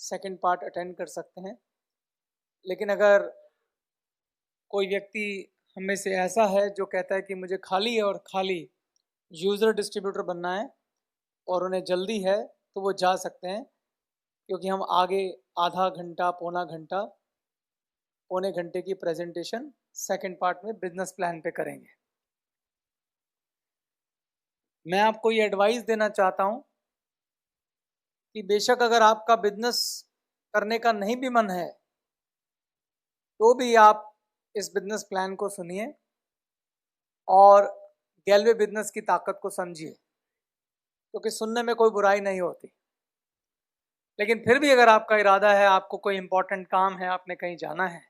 Second part attend कर सकते हैं। लेकिन अगर कोई व्यक्ति हम में से ऐसा है जो कहता है कि मुझे खाली और खाली यूज़र डिस्ट्रीब्यूटर बनना है और उन्हें जल्दी है, तो वो जा सकते हैं, क्योंकि हम आगे आधा घंटा पौने घंटे की प्रेजेंटेशन सेकंड पार्ट में बिजनेस प्लान पे करेंगे। मैं आपको ये एडवाइस देना चाहता हूँ कि बेशक अगर आपका बिजनेस करने का नहीं भी मन है, तो भी आप इस बिजनेस प्लान को सुनिए और गैलवे बिजनेस की ताकत को समझिए, क्योंकि सुनने में कोई बुराई नहीं होती। लेकिन फिर भी अगर आपका इरादा है, आपको कोई इंपॉर्टेंट काम है, आपने कहीं जाना है,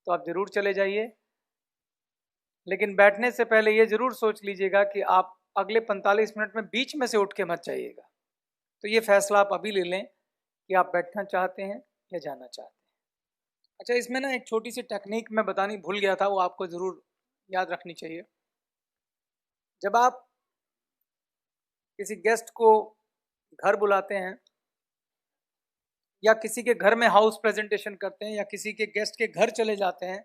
तो आप ज़रूर चले जाइए। लेकिन बैठने से पहले ये ज़रूर सोच लीजिएगा कि आप अगले 45 मिनट में बीच में से उठ के मत जाइएगा। तो ये फैसला आप अभी ले लें कि आप बैठना चाहते हैं या जाना चाहते हैं। अच्छा, इसमें ना एक छोटी सी टेक्निक मैं बतानी भूल गया था, वो आपको ज़रूर याद रखनी चाहिए। जब आप किसी गेस्ट को घर बुलाते हैं या किसी के घर में हाउस प्रेजेंटेशन करते हैं या किसी के गेस्ट के घर चले जाते हैं,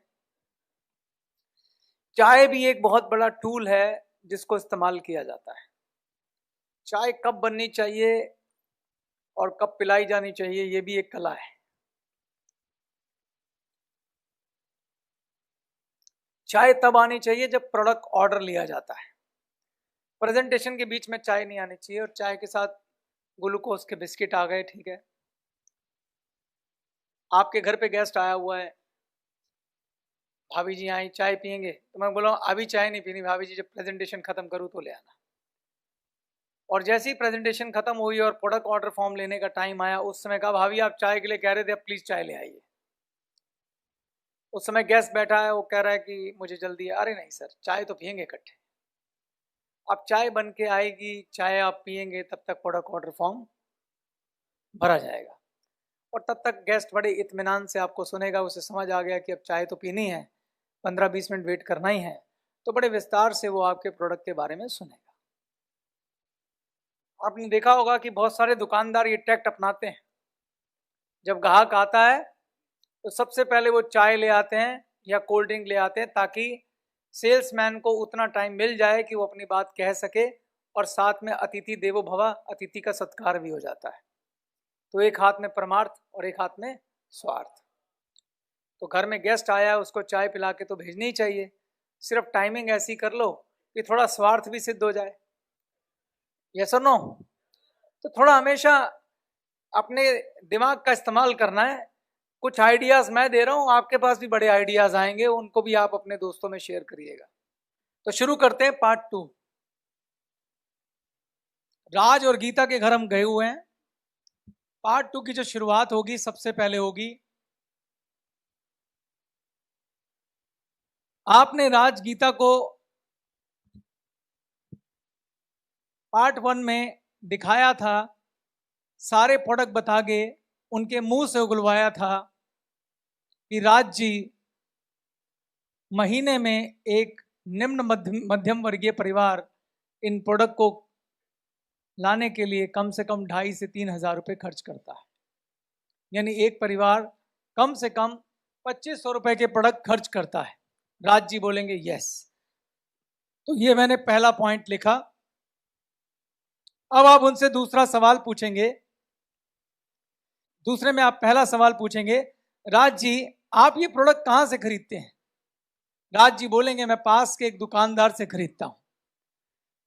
चाय भी एक बहुत बड़ा टूल है जिसको इस्तेमाल किया जाता है। चाय कब बननी चाहिए और कब पिलाई जानी चाहिए, ये भी एक कला है। चाय तब आनी चाहिए जब प्रोडक्ट ऑर्डर लिया जाता है। प्रेजेंटेशन के बीच में चाय नहीं आनी चाहिए। और चाय के साथ ग्लूकोज के बिस्किट आ गए, ठीक है। आपके घर पे गेस्ट आया हुआ है, भाभी जी आई, चाय पियेंगे, तो मैं बोला अभी चाय नहीं पीनी भाभी जी, जब प्रेजेंटेशन खत्म करूँ तो ले आना। और जैसे ही प्रेजेंटेशन खत्म हुई और प्रोडक्ट ऑर्डर फॉर्म लेने का टाइम आया, उस समय कहा भाभी आप चाय के लिए कह रहे थे, अब प्लीज चाय ले आइए। उस समय गेस्ट बैठा है, वो कह रहा है कि मुझे जल्दी है। अरे नहीं सर, चाय तो पियेंगे इकट्ठे। अब चाय बन के आएगी, चाय आप पियेंगे, तब तक प्रोडक्ट ऑर्डर फॉर्म भरा जाएगा। और तब तक गेस्ट बड़े इत्मीनान से आपको सुनेगा, उसे समझ आ गया कि अब चाय तो पीनी है, 15-20 मिनट वेट करना ही है, तो बड़े विस्तार से वो आपके प्रोडक्ट के बारे में सुनेगा। आपने देखा होगा कि बहुत सारे दुकानदार ये टैक्ट अपनाते हैं। जब ग्राहक आता है तो सबसे पहले वो चाय ले आते हैं या कोल्ड ड्रिंक ले आते हैं, ताकि सेल्समैन को उतना टाइम मिल जाए कि वो अपनी बात कह सके, और साथ में अतिथि देवो भव, अतिथि का सत्कार भी हो जाता है। तो एक हाथ में परमार्थ और एक हाथ में स्वार्थ। तो घर में गेस्ट आया है, उसको चाय पिला के तो भेजनी ही चाहिए। सिर्फ टाइमिंग ऐसी कर लो कि थोड़ा स्वार्थ भी सिद्ध हो जाए। यस और नो? तो थोड़ा हमेशा अपने दिमाग का इस्तेमाल करना है। कुछ आइडियाज मैं दे रहा हूं, आपके पास भी बड़े आइडियाज आएंगे, उनको भी आप अपने दोस्तों में शेयर करिएगा। तो शुरू करते हैं पार्ट 2। राज और गीता के घर हम गए हुए हैं। पार्ट 2 की जो शुरुआत होगी, सबसे पहले होगी, आपने राज गीता को पार्ट 1 में दिखाया था, सारे प्रोडक्ट बता के उनके मुंह से उगलवाया था कि राज जी महीने में एक निम्न मध्यम वर्गीय परिवार इन प्रोडक्ट को लाने के लिए कम से कम 2,500 से 3,000 रुपये खर्च करता है। यानी एक परिवार कम से कम 2,500 रुपये के प्रोडक्ट खर्च करता है। राज जी बोलेंगे यस। तो ये मैंने पहला पॉइंट लिखा। अब आप उनसे दूसरा सवाल पूछेंगे। दूसरे में आप पहला सवाल पूछेंगे, राज जी आप ये प्रोडक्ट कहां से खरीदते हैं? राज जी बोलेंगे मैं पास के एक दुकानदार से खरीदता हूं।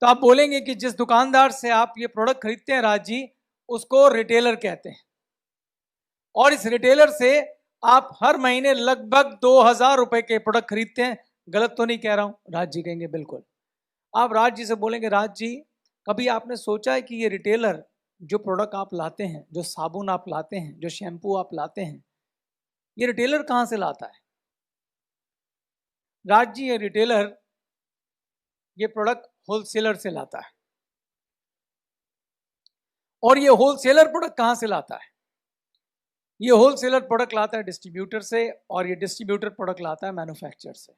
तो आप बोलेंगे कि जिस दुकानदार से आप ये प्रोडक्ट खरीदते हैं राज जी, उसको रिटेलर कहते हैं, और इस रिटेलर से आप हर महीने लगभग 2,000 रुपए के प्रोडक्ट खरीदते हैं। गलत तो नहीं कह रहा हूं? राज जी कहेंगे बिल्कुल। आप राज जी से बोलेंगे, राज जी कभी आपने सोचा है कि ये रिटेलर जो प्रोडक्ट आप लाते हैं, जो साबुन आप लाते हैं, जो शैम्पू आप लाते हैं, ये रिटेलर कहां से लाता है? राज जी ये रिटेलर ये प्रोडक्ट होलसेलर से लाता है। और ये होलसेलर प्रोडक्ट कहां से लाता है? ये होलसेलर प्रोडक्ट लाता है डिस्ट्रीब्यूटर से, और ये डिस्ट्रीब्यूटर प्रोडक्ट लाता है मैन्युफैक्चरर से।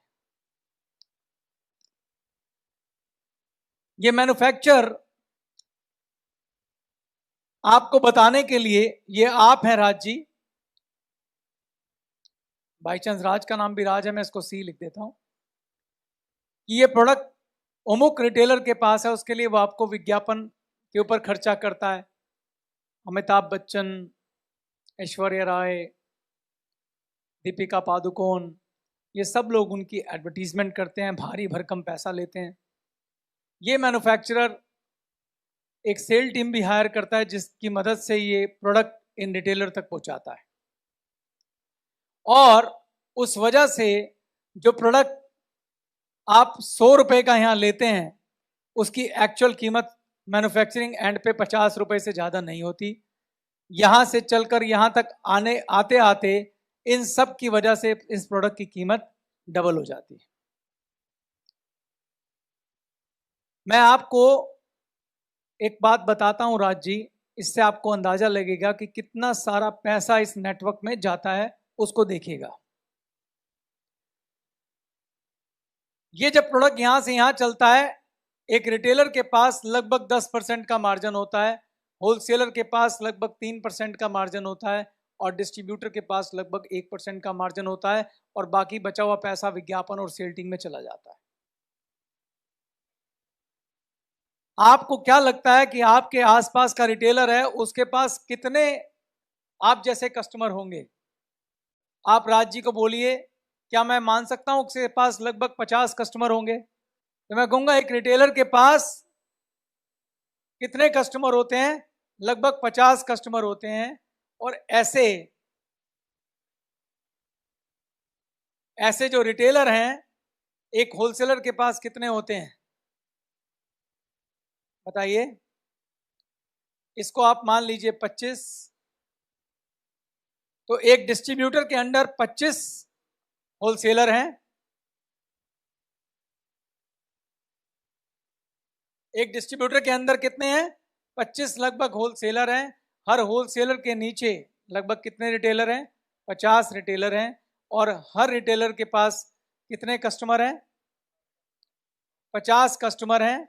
ये मैन्युफैक्चरर आपको बताने के लिए, ये आप हैं राज जी, बाई चांस राज का नाम भी राज है, मैं इसको सी लिख देता हूं, कि ये प्रोडक्ट अमुक रिटेलर के पास है, उसके लिए वो आपको विज्ञापन के ऊपर खर्चा करता है। अमिताभ बच्चन, ऐश्वर्या राय, दीपिका पादुकोण, ये सब लोग उनकी एडवर्टीजमेंट करते हैं, भारी भरकम पैसा लेते हैं। ये मैन्युफैक्चरर एक सेल टीम भी हायर करता है, जिसकी मदद से ये प्रोडक्ट इन रिटेलर तक पहुंचाता है। और उस वजह से जो प्रोडक्ट आप 100 रुपए का यहां लेते हैं, उसकी एक्चुअल कीमत मैन्युफैक्चरिंग एंड पे 50 रुपए से ज़्यादा नहीं होती। यहां से चलकर यहां तक आते आते इन सब की वजह से इस प्रोडक्ट की कीमत डबल हो जाती है। मैं आपको एक बात बताता हूं राज जी, इससे आपको अंदाजा लगेगा कि कितना सारा पैसा इस नेटवर्क में जाता है, उसको देखिएगा। ये जब प्रोडक्ट यहां से यहां चलता है, एक रिटेलर के पास लगभग 10% का मार्जिन होता है, होलसेलर के पास लगभग 3% का मार्जिन होता है, और डिस्ट्रीब्यूटर के पास लगभग 1% का मार्जिन होता है, और बाकी बचा हुआ पैसा विज्ञापन और सेल्टिंग में चला जाता है। आपको क्या लगता है कि आपके आसपास का रिटेलर है, उसके पास कितने आप जैसे कस्टमर होंगे? आप राज जी को बोलिए, क्या मैं मान सकता हूं उसके पास लगभग 50 कस्टमर होंगे? तो मैं कहूंगा एक रिटेलर के पास कितने कस्टमर होते हैं? लगभग 50 कस्टमर होते हैं। और ऐसे जो रिटेलर हैं, एक होलसेलर के पास कितने होते हैं बताइए? इसको आप मान लीजिए 25। तो एक डिस्ट्रीब्यूटर के अंडर 25 होलसेलर हैं, एक डिस्ट्रीब्यूटर के अंदर कितने हैं? 25 लगभग होलसेलर हैं। हर होलसेलर के नीचे लगभग कितने रिटेलर हैं? 50 रिटेलर हैं। और हर रिटेलर के पास कितने कस्टमर हैं? 50 कस्टमर हैं।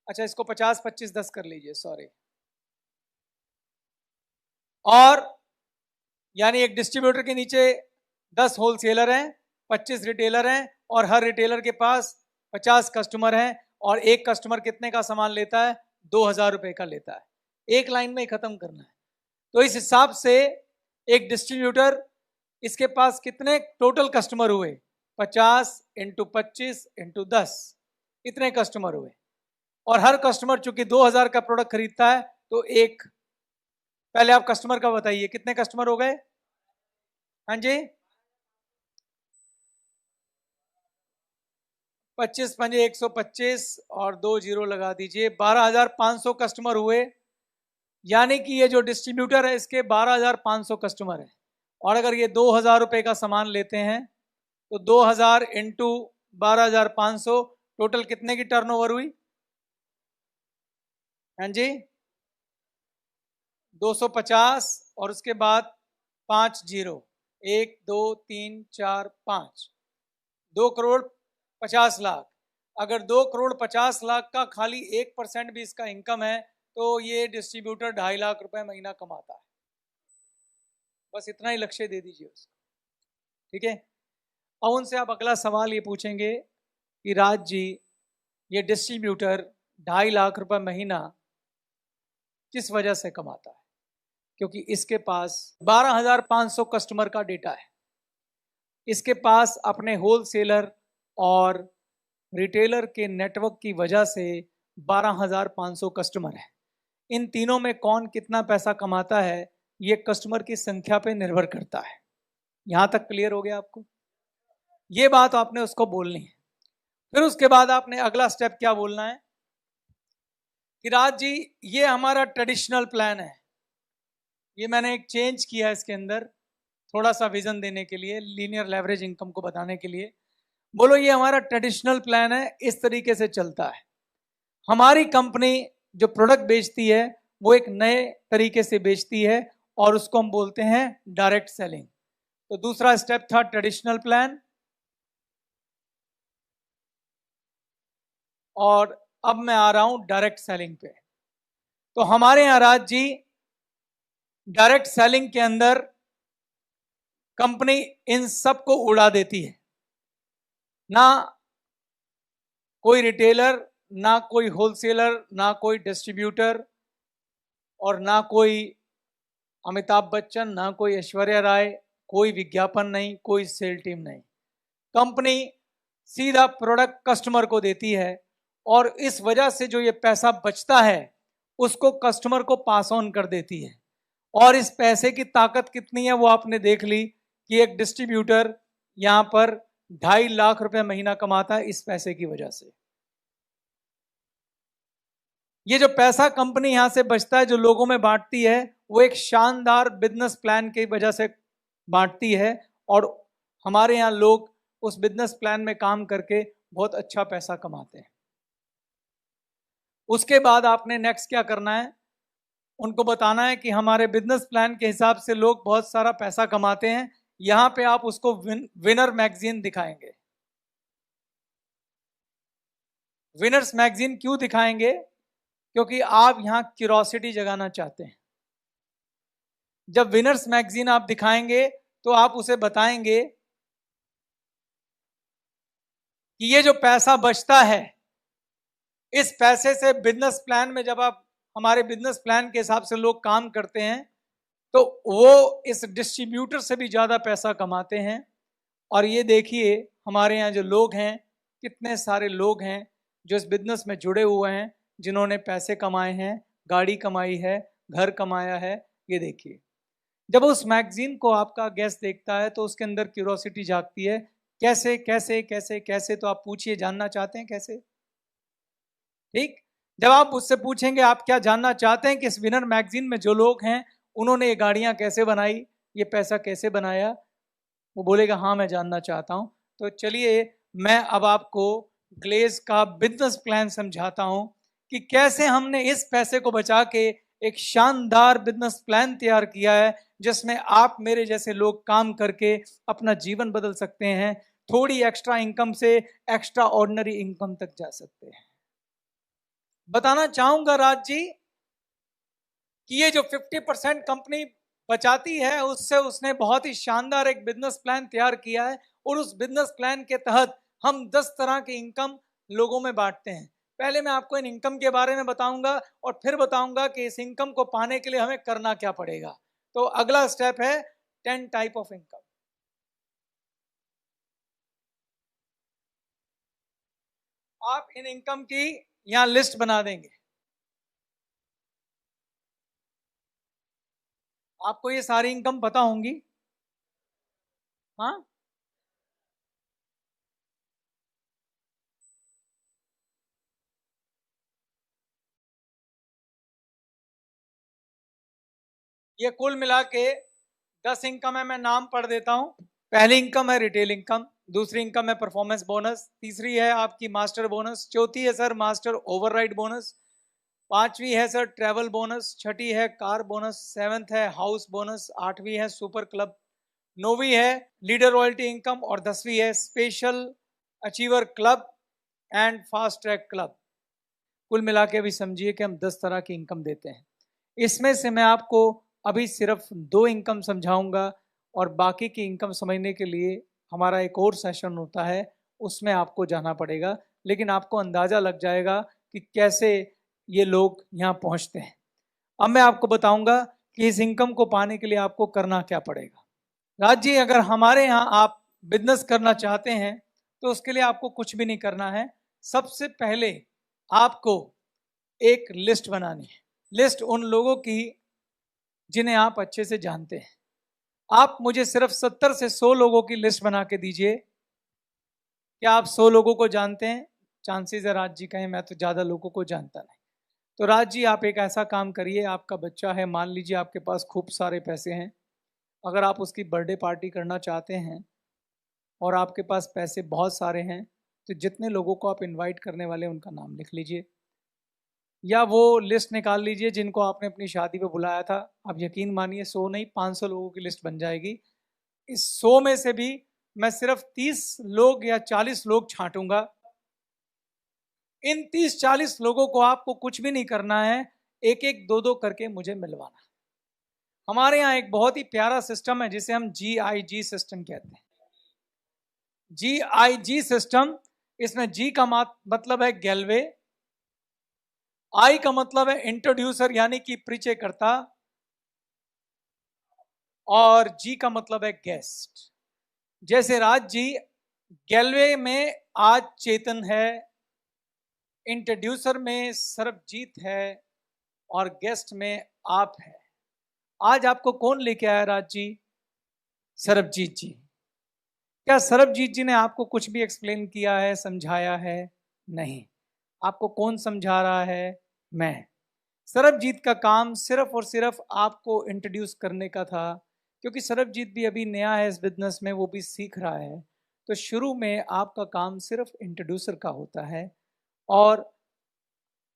अच्छा, इसको 50 25 10 कर लीजिए, सॉरी। और यानी एक डिस्ट्रीब्यूटर के नीचे 10 होलसेलर हैं, 25 रिटेलर हैं, और हर रिटेलर के पास 50 कस्टमर हैं। और एक कस्टमर कितने का सामान लेता है? 2000 रुपए का लेता है। एक लाइन में ही खत्म करना है। तो इस हिसाब से एक डिस्ट्रीब्यूटर, इसके पास कितने टोटल कस्टमर हुए? 50 इंटू 25 इंटू 10, इतने कस्टमर हुए। और हर कस्टमर चूंकि 2000 का प्रोडक्ट खरीदता है, तो एक, पहले आप कस्टमर का बताइए, कितने कस्टमर हो गए? हाँ जी, 25 पंजे 125 और 2 जीरो लगा दीजिए, 12,500 कस्टमर हुए। यानी कि ये जो डिस्ट्रीब्यूटर है, इसके 12,500 कस्टमर है। और अगर ये 2000 रुपए का सामान लेते हैं, तो 2000 इंटू 12,500, टोटल कितने की टर्नओवर हुई? हाँ जी, 250। और उसके बाद 5 जीरो, 1 2 3 4 5, 2,50,00,000। अगर 2,50,00,000 का खाली 1% भी इसका इनकम है, तो ये डिस्ट्रीब्यूटर 2.5 लाख रुपए महीना कमाता है। बस इतना ही लक्ष्य दे दीजिए उसको, ठीक है? अब उनसे आप अगला सवाल ये पूछेंगे कि राज जी, ये डिस्ट्रीब्यूटर 2.5 लाख रुपए महीना किस वजह से कमाता है? क्योंकि इसके पास 12,500 कस्टमर का डेटा है, इसके पास अपने होलसेलर और रिटेलर के नेटवर्क की वजह से 12,500 कस्टमर है। इन तीनों में कौन कितना पैसा कमाता है, ये कस्टमर की संख्या पे निर्भर करता है। यहां तक क्लियर हो गया आपको? ये बात आपने उसको बोलनी है। फिर उसके बाद आपने अगला स्टेप क्या बोलना है कि राज जी, ये हमारा ट्रेडिशनल प्लान है, ये मैंने एक चेंज किया है इसके अंदर, थोड़ा सा विजन देने के लिए, लीनियर लेवरेज इनकम को बताने के लिए। बोलो, ये हमारा ट्रेडिशनल प्लान है, इस तरीके से चलता है। हमारी कंपनी जो प्रोडक्ट बेचती है, वो एक नए तरीके से बेचती है, और उसको हम बोलते हैं डायरेक्ट सेलिंग। तो दूसरा स्टेप था ट्रेडिशनल प्लान, और अब मैं आ रहा हूं डायरेक्ट सेलिंग पे। तो हमारे यहाँ राज जी डायरेक्ट सेलिंग के अंदर कंपनी इन सबको उड़ा देती है, ना कोई रिटेलर, ना कोई होलसेलर, ना कोई डिस्ट्रीब्यूटर, और ना कोई अमिताभ बच्चन, ना कोई ऐश्वर्या राय, कोई विज्ञापन नहीं, कोई सेल टीम नहीं। कंपनी सीधा प्रोडक्ट कस्टमर को देती है और इस वजह से जो ये पैसा बचता है उसको कस्टमर को पास ऑन कर देती है। और इस पैसे की ताकत कितनी है वो आपने देख ली कि एक डिस्ट्रीब्यूटर यहां पर 2.5 लाख रुपए महीना कमाता है इस पैसे की वजह से। ये जो पैसा कंपनी यहां से बचता है जो लोगों में बांटती है वो एक शानदार बिजनेस प्लान की वजह से बांटती है, और हमारे यहाँ लोग उस बिजनेस प्लान में काम करके बहुत अच्छा पैसा कमाते हैं। उसके बाद आपने नेक्स्ट क्या करना है, उनको बताना है कि हमारे बिजनेस प्लान के हिसाब से लोग बहुत सारा पैसा कमाते हैं। यहां पे आप उसको विनर मैगजीन दिखाएंगे। विनर्स मैगजीन क्यों दिखाएंगे? क्योंकि आप यहां क्यूरोसिटी जगाना चाहते हैं। जब विनर्स मैगजीन आप दिखाएंगे तो आप उसे बताएंगे कि ये जो पैसा बचता है इस पैसे से बिजनेस प्लान में, जब आप हमारे बिजनेस प्लान के हिसाब से लोग काम करते हैं तो वो इस डिस्ट्रीब्यूटर से भी ज़्यादा पैसा कमाते हैं। और ये देखिए हमारे यहाँ जो लोग हैं, कितने सारे लोग हैं जो इस बिजनेस में जुड़े हुए हैं, जिन्होंने पैसे कमाए हैं, गाड़ी कमाई है, घर कमाया है। ये देखिए जब उस मैगजीन को आपका गेस्ट देखता है तो उसके अंदर क्यूरोसिटी जागती है, कैसे कैसे कैसे कैसे, तो आप पूछिए, जानना चाहते हैं कैसे? ठीक, जब आप उससे पूछेंगे आप क्या जानना चाहते हैं कि इस विनर मैगजीन में जो लोग हैं उन्होंने ये गाड़ियां कैसे बनाई, ये पैसा कैसे बनाया, वो बोलेगा हाँ मैं जानना चाहता हूं। तो चलिए मैं अब आपको ग्लेज का बिजनेस प्लान समझाता हूं कि कैसे हमने इस पैसे को बचा के एक शानदार बिजनेस प्लान तैयार किया है जिसमें आप मेरे जैसे लोग काम करके अपना जीवन बदल सकते हैं, थोड़ी एक्स्ट्रा इनकम से एक्स्ट्रा ऑर्डिनरी इनकम तक जा सकते हैं। बताना चाहूंगा राज जी कि ये जो 50% कंपनी बचाती है उससे उसने बहुत ही शानदार एक बिजनेस प्लान तैयार किया है, और उस बिजनेस प्लान के तहत हम 10 तरह की इनकम लोगों में बांटते हैं। पहले मैं आपको इन इनकम के बारे में बताऊंगा और फिर बताऊंगा कि इस इनकम को पाने के लिए हमें करना क्या पड़ेगा। तो अगला स्टेप है 10 टाइप ऑफ इनकम। आप इन इनकम की यहां लिस्ट बना देंगे। आपको ये सारी इनकम पता होंगी? हाँ, ये कुल मिला के 10 इनकम है। मैं नाम पढ़ देता हूं। पहली इनकम है रिटेल इनकम, दूसरी इनकम है परफॉर्मेंस बोनस, तीसरी है आपकी मास्टर बोनस, चौथी है सर मास्टर ओवरराइड बोनस, पांचवी है सर ट्रैवल बोनस, छठी है कार बोनस, सेवंथ है हाउस बोनस, आठवीं है सुपर क्लब, नौवीं है लीडर रॉयल्टी इनकम, और 10वीं है special achiever club and fast track club. कुल मिला के अभी समझिए कि हम 10 तरह की इनकम देते हैं। इसमें से मैं आपको अभी सिर्फ 2 इनकम समझाऊंगा, और बाकी की इनकम समझने के लिए हमारा एक और सेशन होता है, उसमें आपको जाना पड़ेगा। लेकिन आपको अंदाज़ा लग जाएगा कि कैसे ये लोग यहाँ पहुँचते हैं। अब मैं आपको बताऊंगा कि इस इनकम को पाने के लिए आपको करना क्या पड़ेगा। राज जी अगर हमारे यहाँ आप बिजनेस करना चाहते हैं तो उसके लिए आपको कुछ भी नहीं करना है। सबसे पहले आपको एक लिस्ट बनानी है, लिस्ट उन लोगों की जिन्हें आप अच्छे से जानते हैं। आप मुझे सिर्फ 70 से 100 लोगों की लिस्ट बना के दीजिए। क्या आप 100 लोगों को जानते हैं? चांसेस है राज जी कहें मैं तो ज़्यादा लोगों को जानता नहीं। तो राज जी आप एक ऐसा काम करिए, आपका बच्चा है, मान लीजिए आपके पास खूब सारे पैसे हैं, अगर आप उसकी बर्थडे पार्टी करना चाहते हैं और आपके पास पैसे बहुत सारे हैं, तो जितने लोगों को आप इनवाइट करने वाले हैं उनका नाम लिख लीजिए, या वो लिस्ट निकाल लीजिए जिनको आपने अपनी शादी पे बुलाया था। आप यकीन मानिए 100 नहीं 500 लोगों की लिस्ट बन जाएगी। इस 100 में से भी मैं सिर्फ 30 लोग या 40 लोग छांटूंगा। इन 30-40 लोगों को आपको कुछ भी नहीं करना है, एक एक दो दो करके मुझे मिलवाना। हमारे यहाँ एक बहुत ही प्यारा सिस्टम है जिसे हम GIG सिस्टम कहते हैं। GIG सिस्टम, इसमें G का मतलब है गैलवे, I का मतलब है इंट्रोड्यूसर यानी कि परिचय करता, और G का मतलब है गेस्ट। जैसे राज जी, गैलवे में आज चेतन है, इंट्रोड्यूसर में सरबजीत है, और गेस्ट में आप है। आज आपको कौन लेके आया राज जी? सरबजीत जी। क्या सरबजीत जी ने आपको कुछ भी एक्सप्लेन किया है, समझाया है? नहीं। आपको कौन समझा रहा है? मैं। सरबजीत का काम सिर्फ और सिर्फ आपको इंट्रोड्यूस करने का था, क्योंकि सरबजीत भी अभी नया है इस बिजनेस में, वो भी सीख रहा है। तो शुरू में आपका काम सिर्फ इंट्रोड्यूसर का होता है, और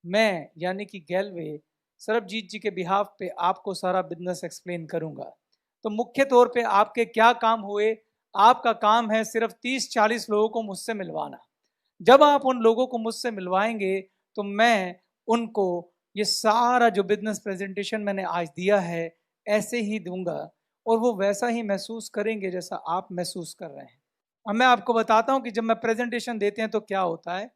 मैं यानी कि गैलवे सरबजीत जी के बिहाफ पे आपको सारा बिजनेस एक्सप्लेन करूंगा। तो मुख्य तौर पे आपके क्या काम हुए? आपका काम है सिर्फ 30-40 लोगों को मुझसे मिलवाना। जब आप उन लोगों को मुझसे मिलवाएंगे तो मैं उनको ये सारा जो बिजनेस प्रेजेंटेशन मैंने आज दिया है ऐसे ही दूंगा, और वो वैसा ही महसूस करेंगे जैसा आप महसूस कर रहे हैं। अब मैं आपको बताता हूं कि जब मैं प्रेजेंटेशन देते हैं तो क्या होता है।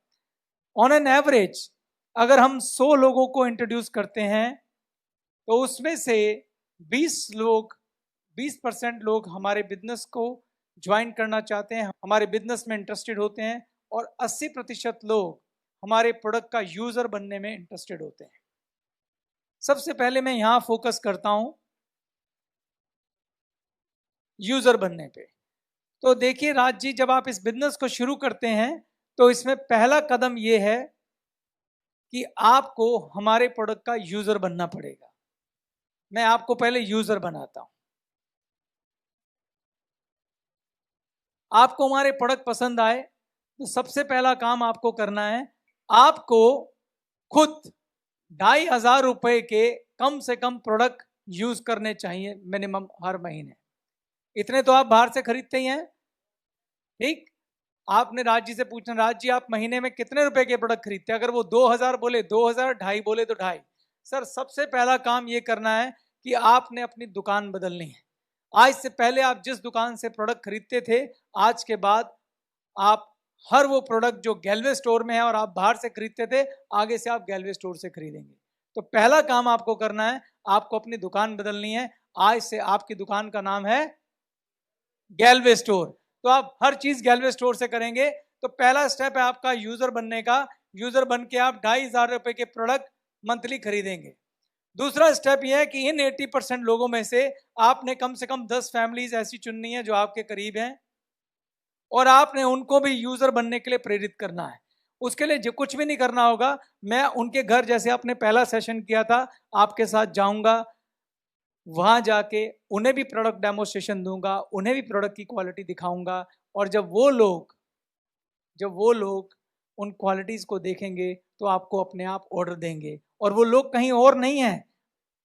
ऑन एन एवरेज अगर हम 100 लोगों को इंट्रोड्यूस करते हैं तो उसमें से 20% लोग हमारे बिजनेस को ज्वाइन करना चाहते हैं, हमारे बिजनेस में इंटरेस्टेड होते हैं, और 80% लोग हमारे प्रोडक्ट का यूजर बनने में इंटरेस्टेड होते हैं। सबसे पहले मैं यहां फोकस करता हूं यूजर बनने पे। तो देखिए राज जी, जब आप इस बिजनेस को शुरू करते हैं तो इसमें पहला कदम यह है कि आपको हमारे प्रोडक्ट का यूजर बनना पड़ेगा। मैं आपको पहले यूजर बनाता हूं। आपको हमारे प्रोडक्ट पसंद आए तो सबसे पहला काम आपको करना है, आपको खुद 2,500 रुपए के कम से कम प्रोडक्ट यूज करने चाहिए मिनिमम हर महीने। इतने तो आप बाहर से खरीदते ही हैं, ठीक? आपने राज जी से पूछना, राज जी आप महीने में कितने रुपए के प्रोडक्ट खरीदते हैं? अगर वो 2,000 बोले 2,000, 2,500 बोले तो 2,500। सर सबसे पहला काम ये करना है कि आपने अपनी दुकान बदलनी है। आज से पहले आप जिस दुकान से प्रोडक्ट खरीदते थे, आज के बाद आप हर वो प्रोडक्ट जो गैलवे स्टोर में है और आप बाहर से खरीदते थे, आगे से आप गैलवे स्टोर से खरीदेंगे। तो पहला काम आपको करना है, आपको अपनी दुकान बदलनी है। आज से आपकी दुकान का नाम है गैलवे स्टोर। तो आप हर चीज गैलवे स्टोर से करेंगे। तो पहला स्टेप है आपका यूजर बनने का। यूजर बन के आप 2,500 रुपए के प्रोडक्ट मंथली खरीदेंगे। दूसरा स्टेप यह है कि इन 80% लोगों में से आपने कम से कम 10 फैमिलीज ऐसी चुननी है जो आपके करीब हैं, और आपने उनको भी यूजर बनने के लिए प्रेरित करना है। उसके लिए जो कुछ भी नहीं करना होगा, मैं उनके घर जैसे आपने पहला सेशन किया था आपके साथ जाऊंगा, वहां जाके उन्हें भी प्रोडक्ट डेमोस्ट्रेशन दूंगा, उन्हें भी प्रोडक्ट की क्वालिटी दिखाऊंगा, और जब वो लोग उन क्वालिटीज को देखेंगे तो आपको अपने आप ऑर्डर देंगे। और वो लोग कहीं और नहीं है,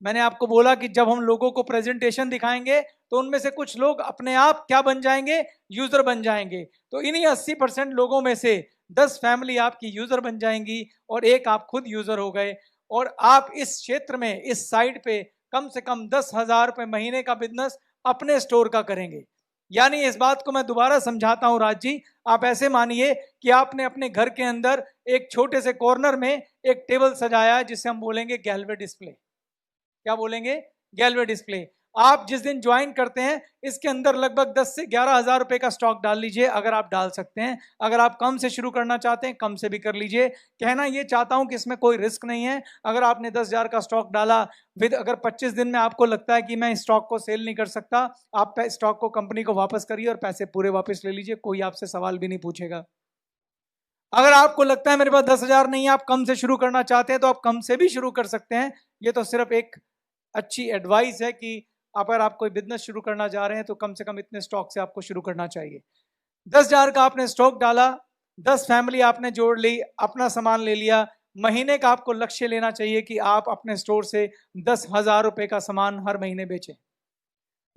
मैंने आपको बोला कि जब हम लोगों को प्रेजेंटेशन दिखाएंगे तो उनमें से कुछ लोग अपने आप क्या बन जाएंगे? यूजर बन जाएंगे। तो इन्हीं 80% लोगों में से 10 फैमिली आपकी यूजर बन जाएंगी और एक आप खुद यूजर हो गए, और आप इस क्षेत्र में, इस साइड पे कम से कम 10,000 रुपए महीने का बिजनेस अपने स्टोर का करेंगे। यानी इस बात को मैं दोबारा समझाता हूं राज जी, आप ऐसे मानिए कि आपने अपने घर के अंदर एक छोटे से कॉर्नर में एक टेबल सजाया है जिसे हम बोलेंगे गैलवे डिस्प्ले। क्या बोलेंगे? गैलवे डिस्प्ले। आप जिस दिन ज्वाइन करते हैं इसके अंदर लगभग 10 से 11,000 रुपए का स्टॉक डाल लीजिए, अगर आप डाल सकते हैं। अगर आप कम से शुरू करना चाहते हैं, कम से भी कर लीजिए। कहना ये चाहता हूं कि इसमें कोई रिस्क नहीं है। अगर आपने 10,000 का स्टॉक डाला, विद अगर 25 दिन में आपको लगता है कि मैं स्टॉक को सेल नहीं कर सकता, आप स्टॉक को कंपनी को वापस करिए और पैसे पूरे वापस ले लीजिए, कोई आपसे सवाल भी नहीं पूछेगा। अगर आपको लगता है मेरे पास 10,000 नहीं है, आप कम से शुरू करना चाहते हैं, तो आप कम से भी शुरू कर सकते हैं। ये तो सिर्फ एक अच्छी एडवाइस है कि अगर आप कोई बिजनेस शुरू करना चाह रहे हैं तो कम से कम इतने स्टॉक से आपको शुरू करना चाहिए। 10,000 का आपने स्टॉक डाला, 10 फैमिली आपने जोड़ ली, अपना सामान ले लिया। महीने का आपको लक्ष्य लेना चाहिए कि आप अपने स्टोर से 10,000 रुपए का सामान हर महीने बेचें।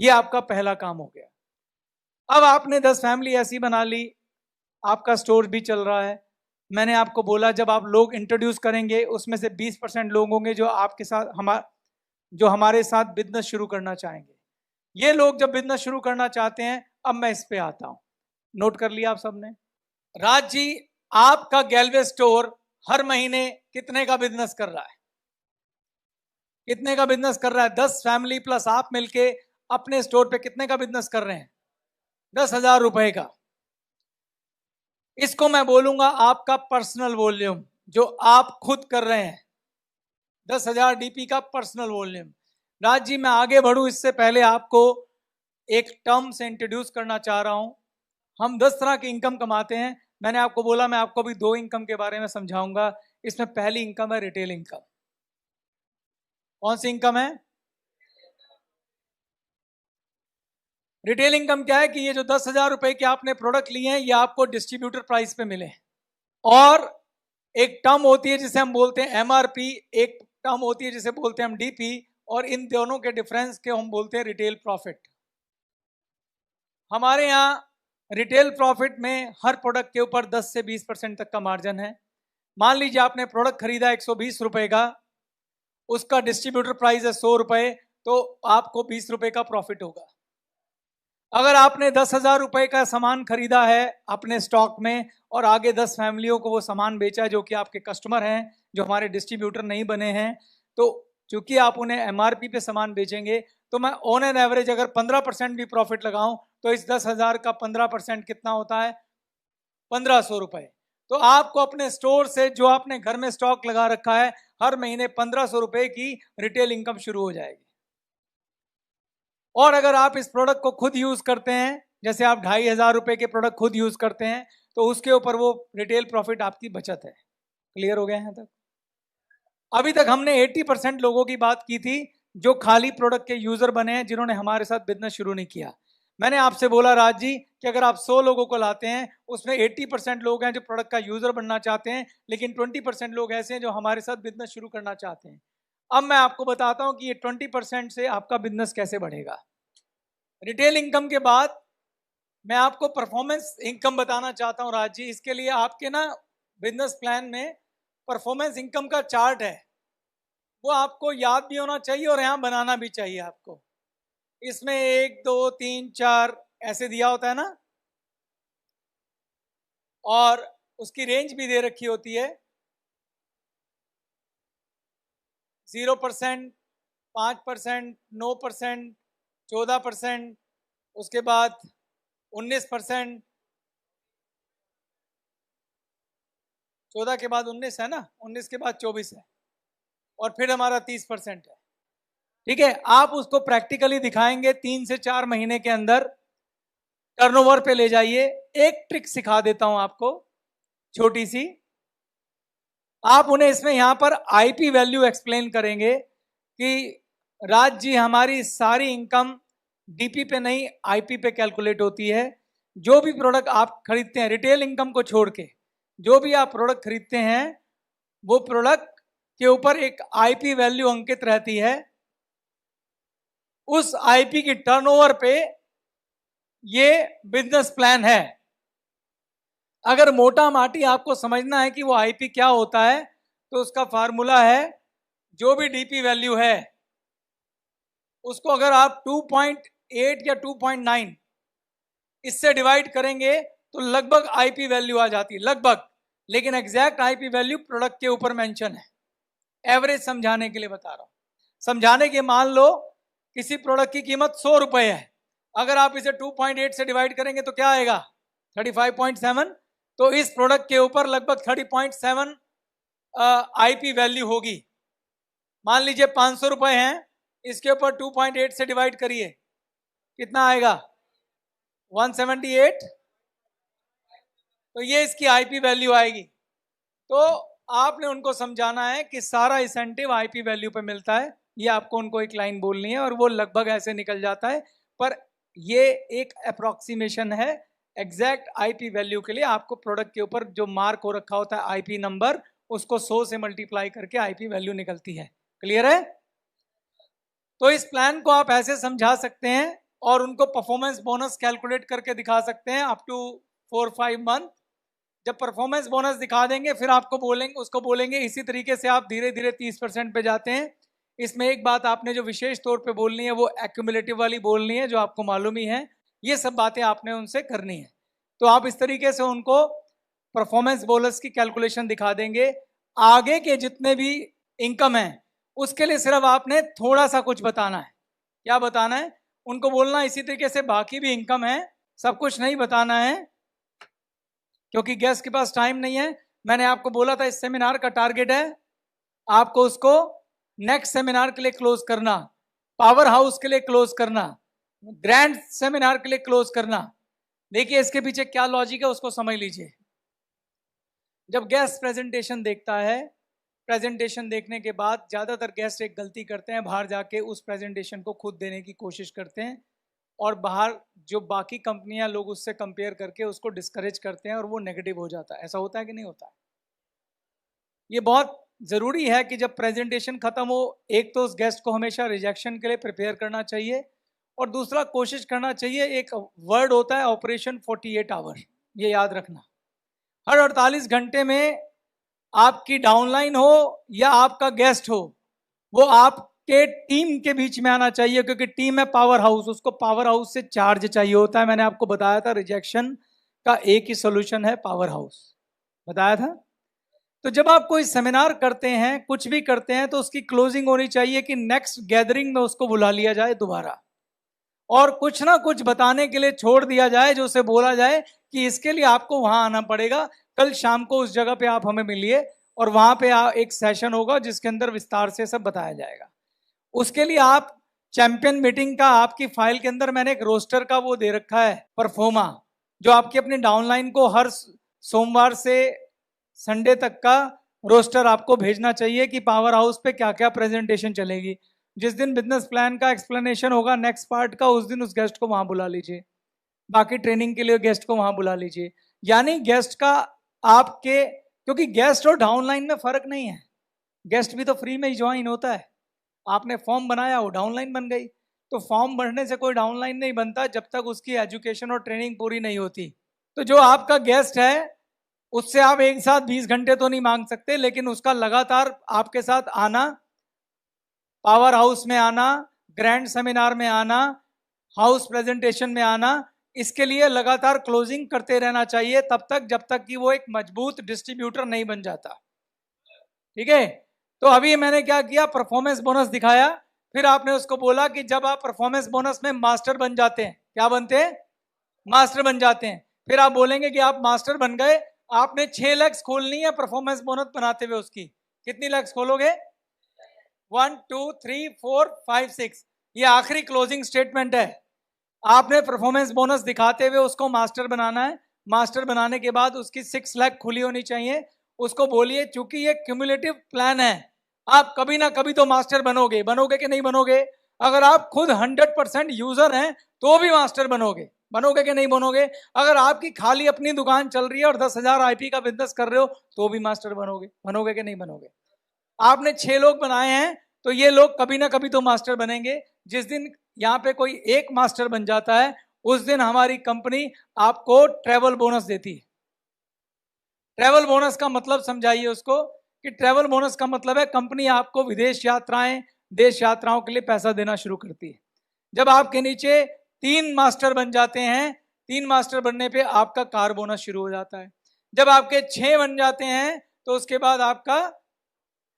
यह आपका पहला काम हो गया। अब आपने 10 फैमिली ऐसी बना ली, आपका स्टोर भी चल रहा है, मैंने आपको बोला जब आप लोग इंट्रोड्यूस करेंगे उसमें से 20% लोग होंगे जो आपके साथ जो हमारे साथ बिजनेस शुरू करना चाहेंगे। ये लोग जब बिजनेस शुरू करना चाहते हैं, अब मैं इस पे आता हूं। नोट कर लिया आप सबने? राज जी, आपका गैलवे स्टोर हर महीने कितने का बिजनेस कर रहा है? कितने का बिजनेस कर रहा है? 10 फैमिली प्लस आप मिलके अपने स्टोर पे कितने का बिजनेस कर रहे हैं? 10,000 रुपए का। इसको मैं बोलूंगा आपका पर्सनल वॉल्यूम, जो आप खुद कर रहे हैं। 10,000 डीपी का पर्सनल वॉल्यूम। राज जी, मैं आगे बढ़ूं इससे पहले आपको एक टर्म से इंट्रोड्यूस करना चाह रहा हूं। हम 10 तरह की इनकम कमाते हैं। मैंने आपको बोला मैं आपको भी 2 इनकम के बारे में समझाऊंगा। इसमें पहली इनकम है रिटेल इनकम। कौन सी इनकम है? रिटेल इनकम क्या है कि ये जो 10,000 रुपए के आपने प्रोडक्ट लिए हैं, ये आपको डिस्ट्रीब्यूटर प्राइस पे मिले। और एक टर्म होती है जिसे हम बोलते हैं एमआरपी, एक टर्म होती है जिसे बोलते हैं हम डीपी, और इन दोनों के डिफरेंस के हम बोलते हैं रिटेल प्रॉफिट। हमारे यहाँ रिटेल प्रॉफिट में हर प्रोडक्ट के ऊपर 10 से 20% तक का मार्जिन है। मान लीजिए आपने प्रोडक्ट खरीदा 120 रुपए का, उसका डिस्ट्रीब्यूटर प्राइस है 100 रुपए, तो आपको 20 रुपए का प्रॉफिट होगा। अगर आपने 10,000 रुपए का सामान खरीदा है अपने स्टॉक में और आगे 10 फैमिलियों को वो सामान बेचा है जो कि आपके कस्टमर हैं, जो हमारे डिस्ट्रीब्यूटर नहीं बने हैं, तो चूंकि आप उन्हें एमआरपी पे सामान बेचेंगे, तो मैं ऑन एन एवरेज अगर 15% भी प्रॉफिट लगाऊं तो इस 10,000 का 15% कितना होता है? 1,500 रुपए। तो आपको अपने स्टोर से जो आपने घर में स्टॉक लगा रखा है, हर महीने 1,500 रुपए की रिटेल इनकम शुरू हो जाएगी। और अगर आप इस प्रोडक्ट को खुद यूज करते हैं, जैसे आप 2,500 रुपए के प्रोडक्ट खुद यूज करते हैं, तो उसके ऊपर वो रिटेल प्रॉफिट आपकी बचत है। क्लियर हो गए हैं तक? अभी तक हमने 80% लोगों की बात की थी जो खाली प्रोडक्ट के यूजर बने हैं, जिन्होंने हमारे साथ बिजनेस शुरू नहीं किया। मैंने आपसे बोला राज जी कि अगर आप 100 लोगों को लाते हैं, उसमें 80% लोग हैं जो प्रोडक्ट का यूजर बनना चाहते हैं, लेकिन 20% लोग ऐसे हैं जो हमारे साथ बिजनेस शुरू करना चाहते हैं। अब मैं आपको बताता हूं कि ये 20% से आपका बिजनेस कैसे बढ़ेगा। रिटेल इनकम के बाद मैं आपको परफॉर्मेंस इनकम बताना चाहता हूं राज जी। इसके लिए आपके ना बिजनेस प्लान में परफॉर्मेंस इनकम का चार्ट है, वो आपको याद भी होना चाहिए और यहाँ बनाना भी चाहिए आपको। इसमें 1 2 3 4 ऐसे दिया होता है ना, और उसकी रेंज भी दे रखी होती है। 0%, 5%, 9%, 14%, उसके बाद 19%, 14 के बाद 19 है ना, 19 के बाद 24 है, और फिर हमारा 30% है। ठीक है, आप उसको प्रैक्टिकली दिखाएंगे 3 से 4 महीने के अंदर टर्नओवर पे ले जाइए। एक ट्रिक सिखा देता हूं आपको छोटी सी। आप उन्हें इसमें यहां पर आईपी वैल्यू एक्सप्लेन करेंगे कि राज जी हमारी सारी इनकम डीपी पे नहीं आईपी पे कैलकुलेट होती है। जो भी प्रोडक्ट आप खरीदते हैं, रिटेल इनकम को छोड़ के जो भी आप प्रोडक्ट खरीदते हैं, वो प्रोडक्ट के ऊपर एक आईपी वैल्यू अंकित रहती है। उस आईपी की टर्नओवर पे ये बिजनेस प्लान है। अगर मोटा माटी आपको समझना है कि वो आईपी क्या होता है, तो उसका फार्मूला है, जो भी डीपी वैल्यू है उसको अगर आप 2.8 या 2.9 इससे डिवाइड करेंगे तो लगभग आईपी वैल्यू आ जाती है, लगभग। लेकिन एग्जैक्ट आईपी वैल्यू प्रोडक्ट के ऊपर मेंशन है। एवरेज समझाने के लिए बता रहा हूं। समझाने के मान लो किसी प्रोडक्ट की कीमत 100 रुपए है, अगर आप इसे 2.8 से डिवाइड करेंगे तो क्या आएगा? 35.7। तो इस प्रोडक्ट के ऊपर लगभग 30.7 आईपी वैल्यू होगी। मान लीजिए 500 रुपए हैं, इसके ऊपर 2.8 से डिवाइड करिए, कितना आएगा? 178। तो ये इसकी आईपी वैल्यू आएगी। तो आपने उनको समझाना है कि सारा इंसेंटिव आईपी वैल्यू पे मिलता है। ये आपको उनको एक लाइन बोलनी है और वो लगभग ऐसे निकल जाता है, पर ये एक अप्रोक्सीमेशन है। एग्जैक्ट आईपी वैल्यू के लिए आपको प्रोडक्ट के ऊपर जो मार्क हो रखा होता है आईपी नंबर, उसको 100 से मल्टीप्लाई करके आईपी वैल्यू निकलती है। क्लियर है? तो इस प्लान को आप ऐसे समझा सकते हैं और उनको परफॉर्मेंस बोनस कैलकुलेट करके दिखा सकते हैं अप टू 4-5 मंथ। जब परफॉर्मेंस बोनस दिखा देंगे फिर आपको बोलेंगे, उसको बोलेंगे इसी तरीके से आप धीरे धीरे 30% पे जाते हैं। इसमें एक बात आपने जो विशेष तौर पे बोलनी है वो एक्यूमुलेटिव वाली बोलनी है, जो आपको मालूम ही है। ये सब बातें आपने उनसे करनी है। तो आप इस तरीके से उनको परफॉर्मेंस बोनस की कैलकुलेशन दिखा देंगे। आगे के जितने भी इनकम है उसके लिए सिर्फ आपने थोड़ा सा कुछ बताना है। क्या बताना है? उनको बोलना इसी तरीके से बाकी भी इनकम है, सब कुछ नहीं बताना है, क्योंकि गेस्ट के पास टाइम नहीं है। मैंने आपको बोला था इस सेमिनार का टारगेट है आपको उसको नेक्स्ट सेमिनार के लिए क्लोज करना, पावर हाउस के लिए क्लोज करना, ग्रैंड सेमिनार के लिए क्लोज करना। देखिए इसके पीछे क्या लॉजिक है उसको समझ लीजिए। जब गेस्ट प्रेजेंटेशन देखता है, प्रेजेंटेशन देखने के बाद ज़्यादातर गेस्ट एक गलती करते हैं, बाहर जाके उस प्रेजेंटेशन को खुद देने की कोशिश करते हैं और बाहर जो बाकी कंपनियां लोग उससे कंपेयर करके उसको डिस्करेज करते हैं और वो नेगेटिव हो जाता है। ऐसा होता है कि नहीं होता है? ये बहुत ज़रूरी है कि जब प्रेजेंटेशन ख़त्म हो, एक तो उस गेस्ट को हमेशा रिजेक्शन के लिए प्रिपेयर करना चाहिए और दूसरा कोशिश करना चाहिए, एक वर्ड होता है ऑपरेशन 48 आवर, ये याद रखना। हर 48 घंटे में आपकी डाउनलाइन हो या आपका गेस्ट हो, वो आपके टीम के बीच में आना चाहिए, क्योंकि टीम है पावर हाउस, उसको पावर हाउस से चार्ज चाहिए होता है। मैंने आपको बताया था रिजेक्शन का एक ही सोल्यूशन है, पावर हाउस, बताया था। तो जब आप कोई सेमिनार करते हैं, कुछ भी करते हैं, तो उसकी क्लोजिंग होनी चाहिए कि नेक्स्ट गैदरिंग में उसको बुला लिया जाए दोबारा और कुछ ना कुछ बताने के लिए छोड़ दिया जाए, जो उसे बोला जाए कि इसके लिए आपको वहां आना पड़ेगा, कल शाम को उस जगह पे आप हमें मिलिए और वहां पे एक सेशन होगा जिसके अंदर विस्तार से सब बताया जाएगा। उसके लिए आप चैंपियन मीटिंग का, आपकी फाइल के अंदर मैंने एक रोस्टर का वो दे रखा है, परफॉर्मा, जो आपकी अपनी डाउनलाइन को हर सोमवार से संडे तक का रोस्टर आपको भेजना चाहिए कि पावर हाउस पे क्या क्या प्रेजेंटेशन चलेगी। जिस दिन बिजनेस प्लान का एक्सप्लेनेशन होगा नेक्स्ट पार्ट का, उस दिन उस गेस्ट को वहां बुला लीजिए, बाकी ट्रेनिंग के लिए गेस्ट को वहां बुला लीजिए। यानी गेस्ट का आपके, क्योंकि गेस्ट और डाउनलाइन में फर्क नहीं है, गेस्ट भी तो फ्री में ही ज्वाइन होता है। आपने फॉर्म बनाया, वो डाउनलाइन बन गई, तो फॉर्म भरने से कोई डाउनलाइन नहीं बनता जब तक उसकी एजुकेशन और ट्रेनिंग पूरी नहीं होती। तो जो आपका गेस्ट है उससे आप एक साथ 20 घंटे तो नहीं मांग सकते, लेकिन उसका लगातार आपके साथ आना, पावर हाउस में आना, ग्रैंड सेमिनार में आना, हाउस प्रेजेंटेशन में आना, इसके लिए लगातार क्लोजिंग करते रहना चाहिए तब तक जब तक कि वो एक मजबूत डिस्ट्रीब्यूटर नहीं बन जाता। ठीक है? तो अभी मैंने क्या किया, परफॉर्मेंस बोनस दिखाया, फिर आपने उसको बोला कि जब आप परफॉर्मेंस बोनस में मास्टर बन जाते हैं, क्या बनते हैं? मास्टर बन जाते हैं। फिर आप बोलेंगे कि आप मास्टर बन गए, आपने 6 लैक्स खोलनी है परफॉर्मेंस बोनस बनाते हुए। उसकी कितनी लैक्स खोलोगे? 1 2 3 4 5 6, ये आखिरी क्लोजिंग स्टेटमेंट है। आपने परफॉर्मेंस बोनस दिखाते हुए उसको मास्टर बनाना है। मास्टर बनाने के बाद उसकी 6 लाख खुली होनी चाहिए। उसको बोलिए, चूंकि ये क्यूमुलेटिव प्लान है, आप कभी ना कभी तो मास्टर बनोगे। बनोगे कि नहीं बनोगे? अगर आप खुद 100% यूजर हैं तो भी मास्टर बनोगे। बनोगे कि नहीं बनोगे? अगर आपकी खाली अपनी दुकान चल रही है और 10,000 आईपी का बिजनेस कर रहे हो तो भी मास्टर बनोगे। बनोगे कि नहीं बनोगे? आपने 6 लोग बनाए हैं तो ये लोग कभी ना कभी तो मास्टर बनेंगे। जिस दिन यहाँ पे कोई एक मास्टर बन जाता है उस दिन हमारी कंपनी आपको ट्रैवल बोनस देती है। ट्रैवल बोनस का मतलब समझाइए उसको कि ट्रैवल बोनस का मतलब है कंपनी आपको विदेश यात्राएं, देश यात्राओं के लिए पैसा देना शुरू करती है। जब आपके नीचे 3 मास्टर बन जाते हैं, 3 मास्टर बनने पे आपका कार बोनस शुरू हो जाता है। जब आपके 6 बन जाते हैं तो उसके बाद आपका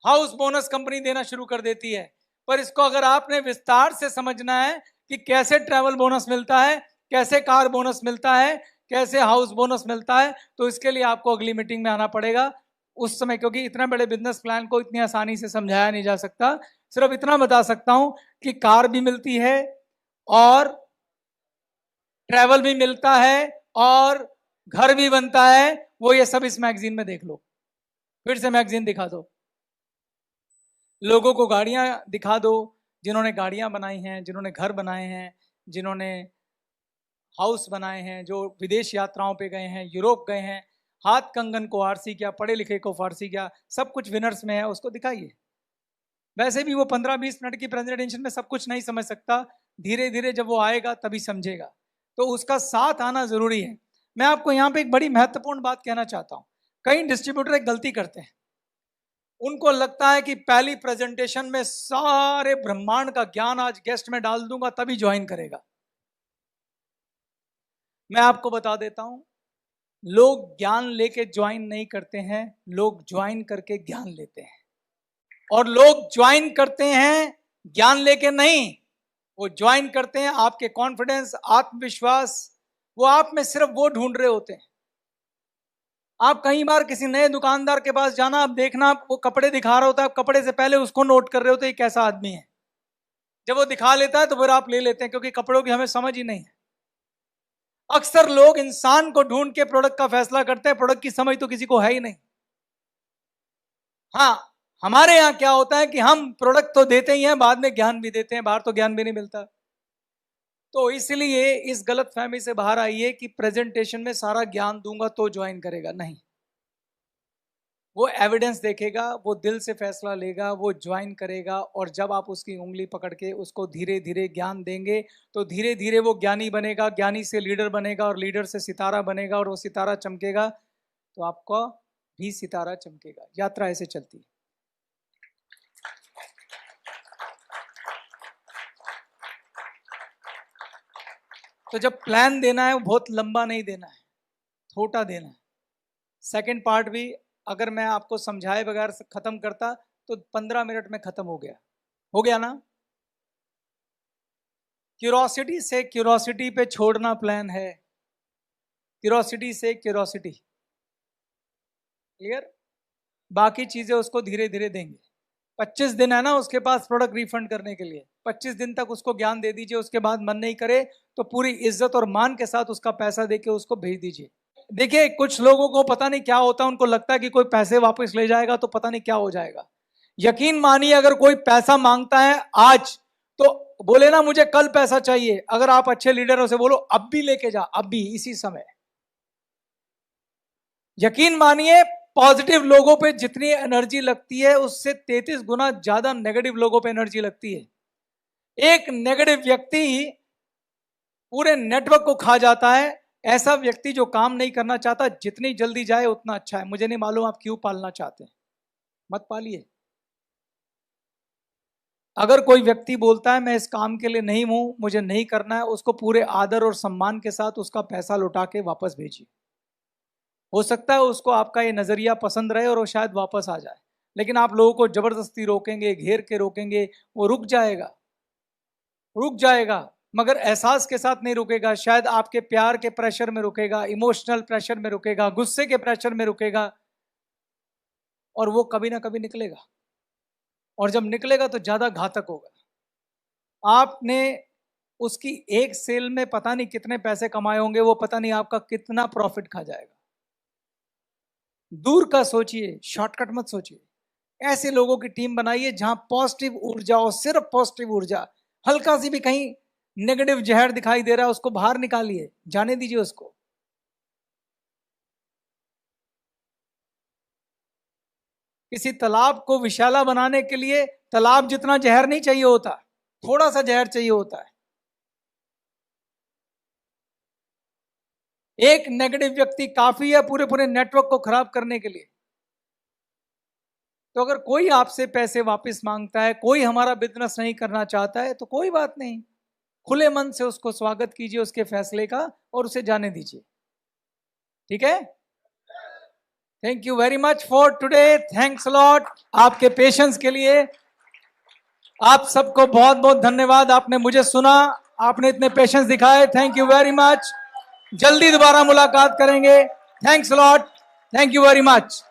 हाउस बोनस कंपनी देना शुरू कर देती है। पर इसको अगर आपने विस्तार से समझना है कि कैसे ट्रैवल बोनस मिलता है, कैसे कार बोनस मिलता है, कैसे हाउस बोनस मिलता है, तो इसके लिए आपको अगली मीटिंग में आना पड़ेगा उस समय, क्योंकि इतना बड़े बिजनेस प्लान को इतनी आसानी से समझाया नहीं जा सकता। सिर्फ इतना बता सकता हूं कि कार भी मिलती है और ट्रैवल भी मिलता है और घर भी बनता है। वो ये सब इस मैगजीन में देख लो। फिर से मैगजीन दिखा दो, लोगों को गाड़ियां दिखा दो, जिन्होंने गाड़ियां बनाई हैं, जिन्होंने घर बनाए हैं, जिन्होंने हाउस बनाए हैं, जो विदेश यात्राओं पे गए हैं, यूरोप गए हैं, हाथ कंगन को आरसी किया, पढ़े लिखे को फारसी किया, सब कुछ विनर्स में है, उसको दिखाइए। वैसे भी वो 15-20 मिनट की प्रेजेंटेशन में सब कुछ नहीं समझ सकता, धीरे धीरे जब वो आएगा तभी समझेगा। तो उसका साथ आना जरूरी है। मैं आपको यहां पे एक बड़ी महत्वपूर्ण बात कहना चाहता हूं। कई डिस्ट्रीब्यूटर एक गलती करते हैं, उनको लगता है कि पहली प्रेजेंटेशन में सारे ब्रह्मांड का ज्ञान आज गेस्ट में डाल दूंगा तभी ज्वाइन करेगा। मैं आपको बता देता हूं, लोग ज्ञान लेके ज्वाइन नहीं करते हैं, लोग ज्वाइन करके ज्ञान लेते हैं। और लोग ज्वाइन करते हैं ज्ञान लेके नहीं, वो ज्वाइन करते हैं आपके कॉन्फिडेंस, आत्मविश्वास, वो आप में सिर्फ वो ढूंढ रहे होते हैं। आप कई बार किसी नए दुकानदार के पास जाना, आप देखना, वो कपड़े दिखा रहा होता है, आप कपड़े से पहले उसको नोट कर रहे होते हैं कैसा आदमी है। जब वो दिखा लेता है तो फिर आप ले लेते हैं, क्योंकि कपड़ों की हमें समझ ही नहीं है। अक्सर लोग इंसान को ढूंढ के प्रोडक्ट का फैसला करते हैं, प्रोडक्ट की समझ तो किसी को है ही नहीं। हाँ, हमारे यहाँ क्या होता है कि हम प्रोडक्ट तो देते ही हैं, बाद में ज्ञान भी देते हैं, बाहर तो ज्ञान भी नहीं मिलता। तो इसलिए इस गलतफहमी से बाहर आइए कि प्रेजेंटेशन में सारा ज्ञान दूंगा तो ज्वाइन करेगा, नहीं। वो एविडेंस देखेगा, वो दिल से फैसला लेगा, वो ज्वाइन करेगा। और जब आप उसकी उंगली पकड़ के उसको धीरे धीरे ज्ञान देंगे तो धीरे धीरे वो ज्ञानी बनेगा, ज्ञानी से लीडर बनेगा, और लीडर से सितारा बनेगा, और वो सितारा चमकेगा तो आपका भी सितारा चमकेगा। यात्रा ऐसे चलती है। तो जब प्लान देना है वो बहुत लंबा नहीं देना है, छोटा देना है। सेकंड पार्ट भी अगर मैं आपको समझाए बगैर खत्म करता तो 15 मिनट में खत्म हो गया ना। क्यूरोसिटी से क्यूरोसिटी पे छोड़ना प्लान है, क्यूरोसिटी से क्यूरोसिटी, क्लियर। बाकी चीजें उसको धीरे धीरे देंगे। 25 दिन है ना उसके पास प्रोडक्ट रिफंड करने के लिए, 25 दिन तक उसको ज्ञान दे दीजिए। उसके बाद मन नहीं करे तो पूरी इज्जत और मान के साथ उसका पैसा देके उसको भेज दीजिए। देखिए, कुछ लोगों को पता नहीं क्या होता है, उनको लगता है कि कोई पैसे वापस ले जाएगा तो पता नहीं क्या हो जाएगा। यकीन मानिए, अगर कोई पैसा मांगता है आज तो बोले ना मुझे कल पैसा चाहिए, अगर आप अच्छे लीडरों से बोलो अब भी लेके जा, अब भी इसी समय। यकीन मानिए, पॉजिटिव लोगों पे जितनी एनर्जी लगती है उससे 33 गुना ज्यादा नेगेटिव लोगों पे एनर्जी लगती है। एक नेगेटिव व्यक्ति पूरे नेटवर्क को खा जाता है। ऐसा व्यक्ति जो काम नहीं करना चाहता, जितनी जल्दी जाए उतना अच्छा है। मुझे नहीं मालूम आप क्यों पालना चाहते हैं, मत पालिए। अगर कोई व्यक्ति बोलता है मैं इस काम के लिए नहीं हूं, मुझे नहीं करना है, उसको पूरे आदर और सम्मान के साथ उसका पैसा लौटा के वापस भेजिए। हो सकता है उसको आपका ये नजरिया पसंद रहे और वो शायद वापस आ जाए, लेकिन आप लोगों को जबरदस्ती रोकेंगे, घेर के रोकेंगे, वो रुक जाएगा, मगर एहसास के साथ नहीं रुकेगा। शायद आपके प्यार के प्रेशर में रुकेगा, इमोशनल प्रेशर में रुकेगा, गुस्से के प्रेशर में रुकेगा, और वो कभी ना कभी निकलेगा। और जब निकलेगा तो ज्यादा घातक होगा। आपने उसकी एक सेल में पता नहीं कितने पैसे कमाए होंगे, वो पता नहीं आपका कितना प्रॉफिट खा जाएगा। दूर का सोचिए, शॉर्टकट मत सोचिए। ऐसे लोगों की टीम बनाइए जहां पॉजिटिव ऊर्जा हो, सिर्फ पॉजिटिव ऊर्जा। हल्का सी भी कहीं नेगेटिव जहर दिखाई दे रहा है उसको बाहर निकालिए, जाने दीजिए उसको। किसी तालाब को विशाला बनाने के लिए तालाब जितना जहर नहीं चाहिए होता, थोड़ा सा जहर चाहिए होता है। एक नेगेटिव व्यक्ति काफी है पूरे पूरे नेटवर्क को खराब करने के लिए। तो अगर कोई आपसे पैसे वापस मांगता है, कोई हमारा बिजनेस नहीं करना चाहता है, तो कोई बात नहीं, खुले मन से उसको स्वागत कीजिए उसके फैसले का, और उसे जाने दीजिए। ठीक है। Thank you very much for today. Thanks lot आपके पेशेंस के लिए। आप सबको बहुत बहुत धन्यवाद, आपने मुझे सुना, आपने इतने पेशेंस दिखाए। Thank you very much. जल्दी दोबारा मुलाकात करेंगे। Thanks lot, thank you very much.